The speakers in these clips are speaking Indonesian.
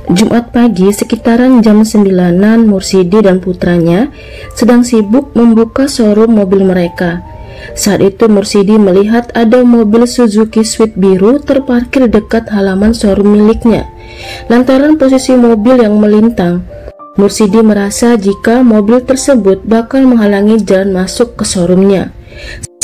Jumat pagi sekitaran jam 9-an, Mursidi dan putranya sedang sibuk membuka showroom mobil mereka. Saat itu Mursidi melihat ada mobil Suzuki Swift biru terparkir dekat halaman showroom miliknya. Lantaran posisi mobil yang melintang, Mursidi merasa jika mobil tersebut bakal menghalangi jalan masuk ke showroomnya.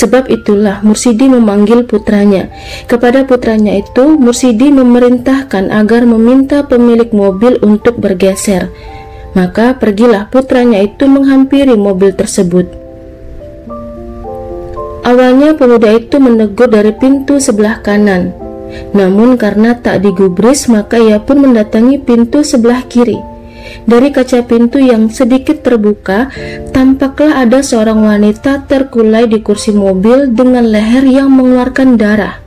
Sebab itulah Mursidi memanggil putranya. Kepada putranya itu, Mursidi memerintahkan agar meminta pemilik mobil untuk bergeser. Maka pergilah putranya itu menghampiri mobil tersebut. Awalnya pemuda itu menegur dari pintu sebelah kanan. Namun karena tak digubris, maka ia pun mendatangi pintu sebelah kiri. Dari kaca pintu yang sedikit terbuka, tampaklah ada seorang wanita terkulai di kursi mobil dengan leher yang mengeluarkan darah.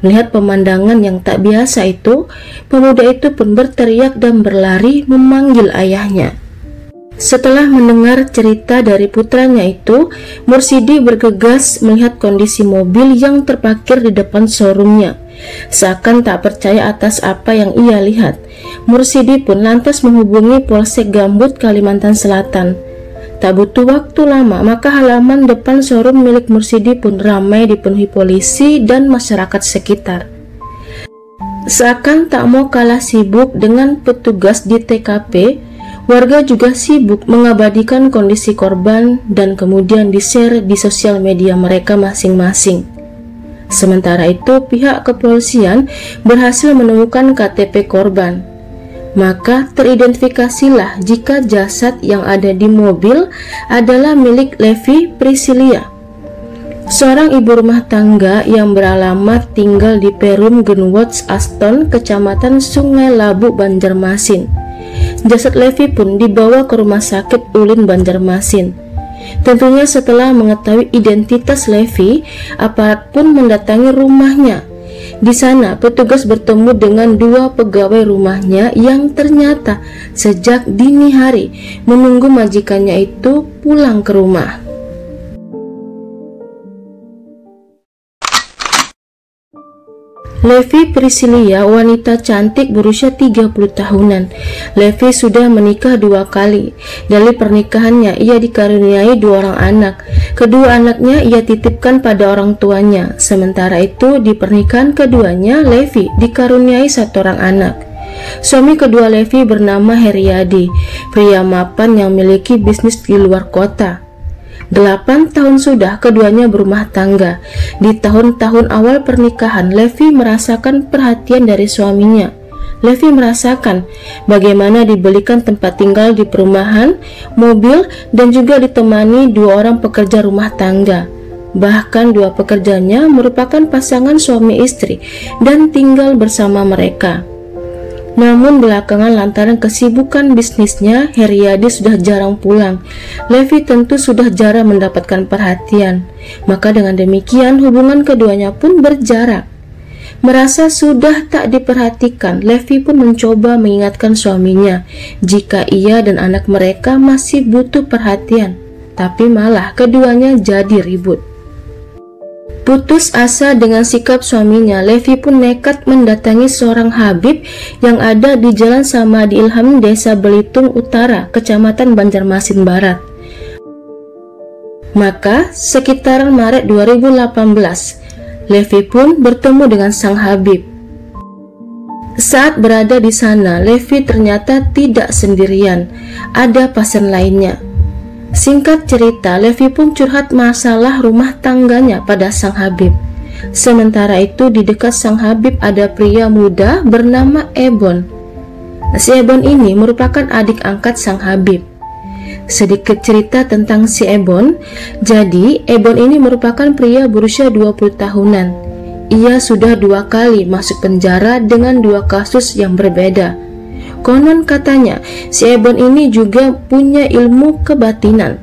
Melihat pemandangan yang tak biasa itu, pemuda itu pun berteriak dan berlari memanggil ayahnya. Setelah mendengar cerita dari putranya itu, Mursidi bergegas melihat kondisi mobil yang terparkir di depan showroomnya. Seakan tak percaya atas apa yang ia lihat, Mursidi pun lantas menghubungi Polsek Gambut, Kalimantan Selatan. Tak butuh waktu lama, maka halaman depan showroom milik Mursidi pun ramai dipenuhi polisi dan masyarakat sekitar. Seakan tak mau kalah sibuk dengan petugas di TKP, warga juga sibuk mengabadikan kondisi korban dan kemudian di-share di sosial media mereka masing-masing. Sementara itu, pihak kepolisian berhasil menemukan KTP korban. Maka teridentifikasilah jika jasad yang ada di mobil adalah milik Levi Priscilia, seorang ibu rumah tangga yang beralamat tinggal di Perum Genwood Aston, Kecamatan Sungai Labu, Banjarmasin. Jasad Levi pun dibawa ke Rumah Sakit Ulin, Banjarmasin. Tentunya setelah mengetahui identitas Levi, aparat pun mendatangi rumahnya. Di sana petugas bertemu dengan dua pegawai rumahnya yang ternyata sejak dini hari menunggu majikannya itu pulang ke rumah. Levi Priscilia, wanita cantik berusia 30 tahunan. Levi sudah menikah 2 kali. Dari pernikahannya ia dikaruniai 2 orang anak. Kedua anaknya ia titipkan pada orang tuanya. Sementara itu di pernikahan keduanya Levi dikaruniai 1 orang anak. Suami kedua Levi bernama Heriadi, pria mapan yang memiliki bisnis di luar kota. 8 tahun sudah keduanya berumah tangga. Di tahun-tahun awal pernikahan, Levi merasakan perhatian dari suaminya. Levi merasakan bagaimana dibelikan tempat tinggal di perumahan, mobil, dan juga ditemani 2 orang pekerja rumah tangga. Bahkan 2 pekerjanya merupakan pasangan suami istri dan tinggal bersama mereka. Namun belakangan lantaran kesibukan bisnisnya, Heriadi sudah jarang pulang. Levi tentu sudah jarang mendapatkan perhatian. Maka dengan demikian hubungan keduanya pun berjarak. Merasa sudah tak diperhatikan, Levi pun mencoba mengingatkan suaminya jika ia dan anak mereka masih butuh perhatian. Tapi malah keduanya jadi ribut. Putus asa dengan sikap suaminya, Levi pun nekat mendatangi seorang Habib yang ada di Jalan Samadi Ilham, Desa Belitung Utara, Kecamatan Banjarmasin Barat. Maka sekitaran Maret 2018, Levi pun bertemu dengan sang Habib. Saat berada di sana, Levi ternyata tidak sendirian, ada pasien lainnya. Singkat cerita, Levi pun curhat masalah rumah tangganya pada sang Habib. Sementara itu di dekat sang Habib ada pria muda bernama Ebon. Si Ebon ini merupakan adik angkat sang Habib. Sedikit cerita tentang si Ebon. Jadi Ebon ini merupakan pria berusia 20 tahunan. Ia sudah 2 kali masuk penjara dengan 2 kasus yang berbeda. Konon katanya, si Ebon ini juga punya ilmu kebatinan.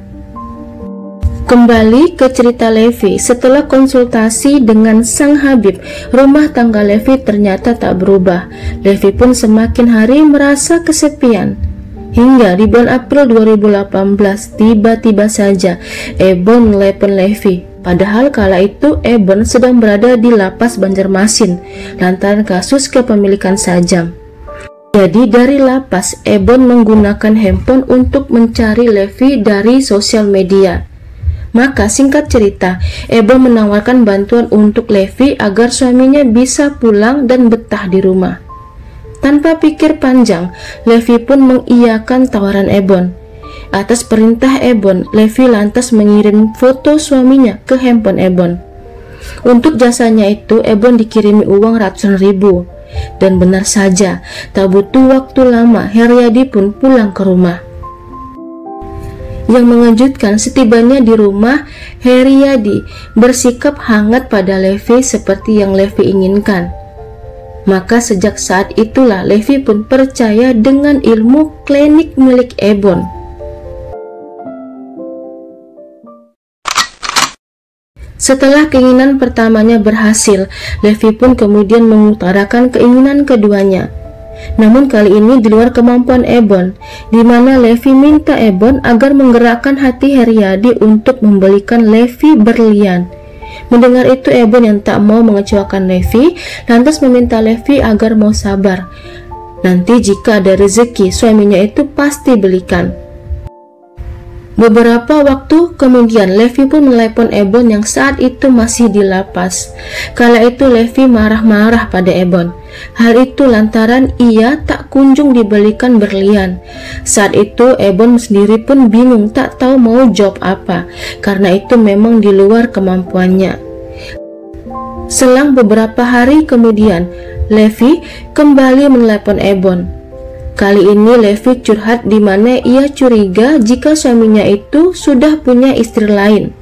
Kembali ke cerita Levi, setelah konsultasi dengan sang Habib, rumah tangga Levi ternyata tak berubah. Levi pun semakin hari merasa kesepian. Hingga di bulan April 2018, tiba-tiba saja Ebon menelepon Levi. Padahal kala itu Ebon sedang berada di lapas Banjarmasin lantaran kasus kepemilikan sajam. Jadi dari lapas, Ebon menggunakan handphone untuk mencari Levi dari sosial media. Maka singkat cerita, Ebon menawarkan bantuan untuk Levi agar suaminya bisa pulang dan betah di rumah. Tanpa pikir panjang, Levi pun mengiyakan tawaran Ebon. Atas perintah Ebon, Levi lantas mengirim foto suaminya ke handphone Ebon. Untuk jasanya itu, Ebon dikirimi uang ratusan ribu. Dan benar saja, tak butuh waktu lama, Heriadi pun pulang ke rumah. Yang mengejutkan, setibanya di rumah, Heriadi bersikap hangat pada Levi seperti yang Levi inginkan. Maka sejak saat itulah Levi pun percaya dengan ilmu klinik milik Ebon. Setelah keinginan pertamanya berhasil, Levi pun kemudian mengutarakan keinginan keduanya. Namun kali ini di luar kemampuan Ebon, di mana Levi minta Ebon agar menggerakkan hati Heriadi untuk membelikan Levi berlian. Mendengar itu, Ebon yang tak mau mengecewakan Levi, lantas meminta Levi agar mau sabar. Nanti jika ada rezeki, suaminya itu pasti belikan. Beberapa waktu kemudian, Levi pun menelepon Ebon yang saat itu masih di lapas. Kala itu Levi marah-marah pada Ebon. Hal itu lantaran ia tak kunjung dibelikan berlian. Saat itu Ebon sendiri pun bingung, tak tahu mau jawab apa, karena itu memang di luar kemampuannya. Selang beberapa hari kemudian, Levi kembali menelepon Ebon. Kali ini Levi curhat di mana ia curiga jika suaminya itu sudah punya istri lain.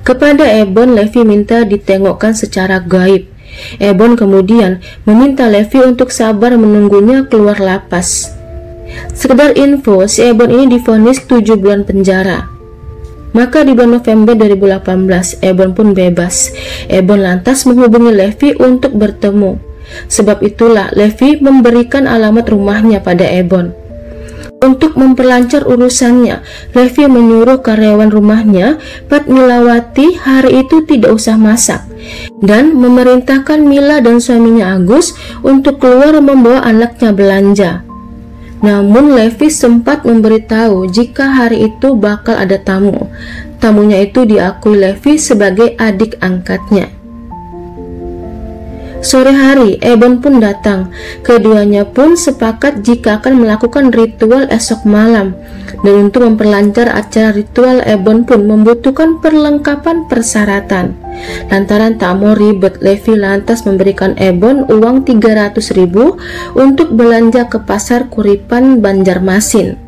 Kepada Ebon, Levi minta ditengokkan secara gaib. Ebon kemudian meminta Levi untuk sabar menunggunya keluar lapas. Sekedar info, si Ebon ini divonis 7 bulan penjara. Maka di bulan November 2018, Ebon pun bebas. Ebon lantas menghubungi Levi untuk bertemu. Sebab itulah Levi memberikan alamat rumahnya pada Ebon. Untuk memperlancar urusannya, Levi menyuruh karyawan rumahnya, Padmilawati, hari itu tidak usah masak, dan memerintahkan Mila dan suaminya Agus untuk keluar membawa anaknya belanja. Namun Levi sempat memberitahu jika hari itu bakal ada tamu. Tamunya itu diakui Levi sebagai adik angkatnya. Sore hari, Ebon pun datang. Keduanya pun sepakat jika akan melakukan ritual esok malam. Dan untuk memperlancar acara ritual, Ebon pun membutuhkan perlengkapan persyaratan. Lantaran tak mau ribet, Levi lantas memberikan Ebon uang 300.000 untuk belanja ke pasar Kuripan, Banjarmasin.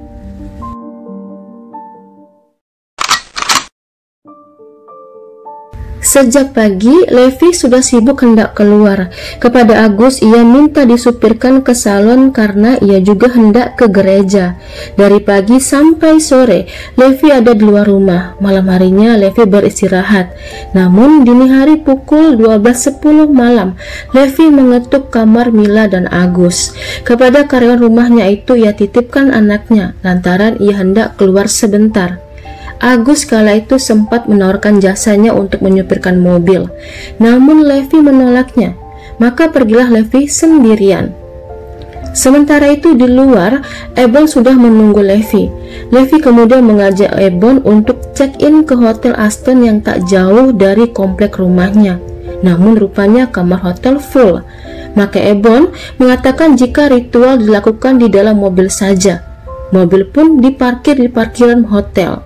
Sejak pagi, Levi sudah sibuk hendak keluar. Kepada Agus, ia minta disupirkan ke salon karena ia juga hendak ke gereja. Dari pagi sampai sore, Levi ada di luar rumah. Malam harinya, Levi beristirahat. Namun, dini hari pukul 12.10 malam, Levi mengetuk kamar Mila dan Agus. Kepada karyawan rumahnya itu, ia titipkan anaknya, lantaran ia hendak keluar sebentar. Agus kala itu sempat menawarkan jasanya untuk menyupirkan mobil, namun Levi menolaknya. Maka pergilah Levi sendirian. Sementara itu di luar, Ebon sudah menunggu Levi. Levi kemudian mengajak Ebon untuk check-in ke Hotel Aston yang tak jauh dari komplek rumahnya. Namun rupanya kamar hotel full. Maka Ebon mengatakan jika ritual dilakukan di dalam mobil saja. Mobil pun diparkir di parkiran hotel.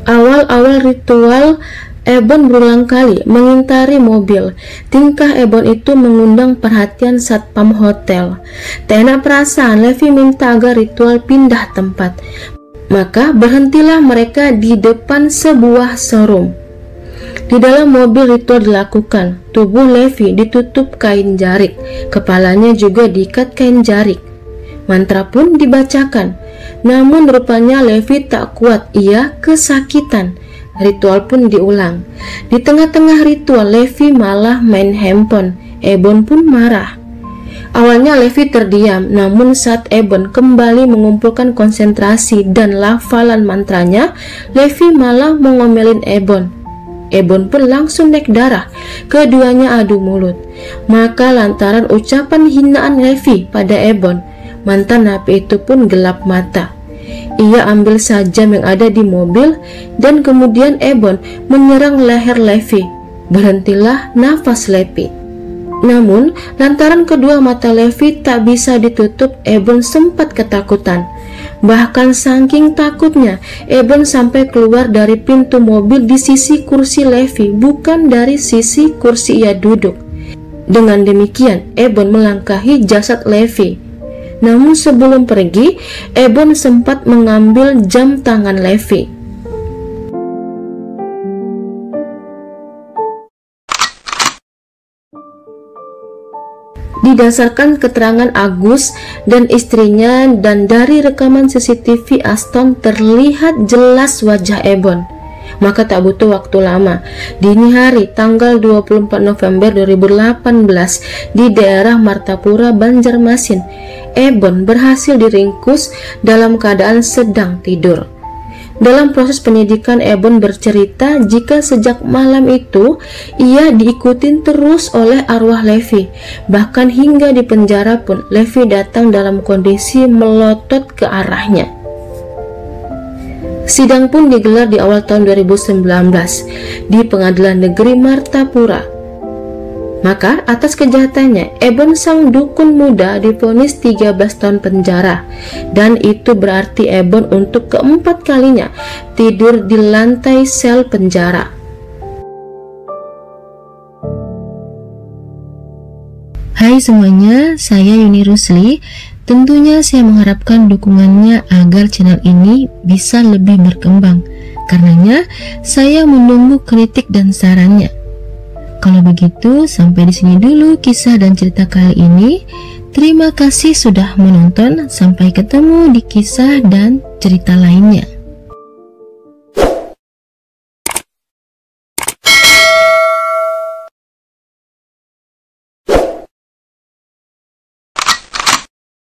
Awal-awal ritual, Ebon berulang kali mengintari mobil. Tingkah Ebon itu mengundang perhatian satpam hotel. Tak enak perasaan, Levi minta agar ritual pindah tempat. Maka berhentilah mereka di depan sebuah showroom. Di dalam mobil ritual dilakukan. Tubuh Levi ditutup kain jarik, kepalanya juga diikat kain jarik. Mantra pun dibacakan. Namun rupanya Levi tak kuat, ia kesakitan. Ritual pun diulang. Di tengah-tengah ritual, Levi malah main handphone. Ebon pun marah. Awalnya Levi terdiam, namun saat Ebon kembali mengumpulkan konsentrasi dan lafalan mantranya, Levi malah mengomelin Ebon. Ebon pun langsung naik darah. Keduanya adu mulut. Maka lantaran ucapan hinaan Levi pada Ebon, mantan napi itu pun gelap mata. Ia ambil sajam yang ada di mobil dan kemudian Ebon menyerang leher Levi. Berhentilah nafas Levi. Namun lantaran kedua mata Levi tak bisa ditutup, Ebon sempat ketakutan. Bahkan saking takutnya, Ebon sampai keluar dari pintu mobil di sisi kursi Levi, bukan dari sisi kursi ia duduk. Dengan demikian, Ebon melangkahi jasad Levi. Namun sebelum pergi, Ebon sempat mengambil jam tangan Levi. Didasarkan keterangan Agus dan istrinya dan dari rekaman CCTV Aston terlihat jelas wajah Ebon. Maka tak butuh waktu lama, dini hari tanggal 24 November 2018 di daerah Martapura, Banjarmasin, Ebon berhasil diringkus dalam keadaan sedang tidur. Dalam proses penyidikan, Ebon bercerita jika sejak malam itu ia diikutin terus oleh arwah Levi. Bahkan hingga di penjara pun Levi datang dalam kondisi melotot ke arahnya. Sidang pun digelar di awal tahun 2019 di Pengadilan Negeri Martapura. Maka atas kejahatannya, Ebon sang dukun muda divonis 13 tahun penjara. Dan itu berarti Ebon untuk keempat kalinya tidur di lantai sel penjara. Hai semuanya, saya Yuni Rusli. Tentunya saya mengharapkan dukungannya agar channel ini bisa lebih berkembang. Karenanya, saya menunggu kritik dan sarannya. Kalau begitu, sampai di sini dulu kisah dan cerita kali ini. Terima kasih sudah menonton. Sampai ketemu di kisah dan cerita lainnya.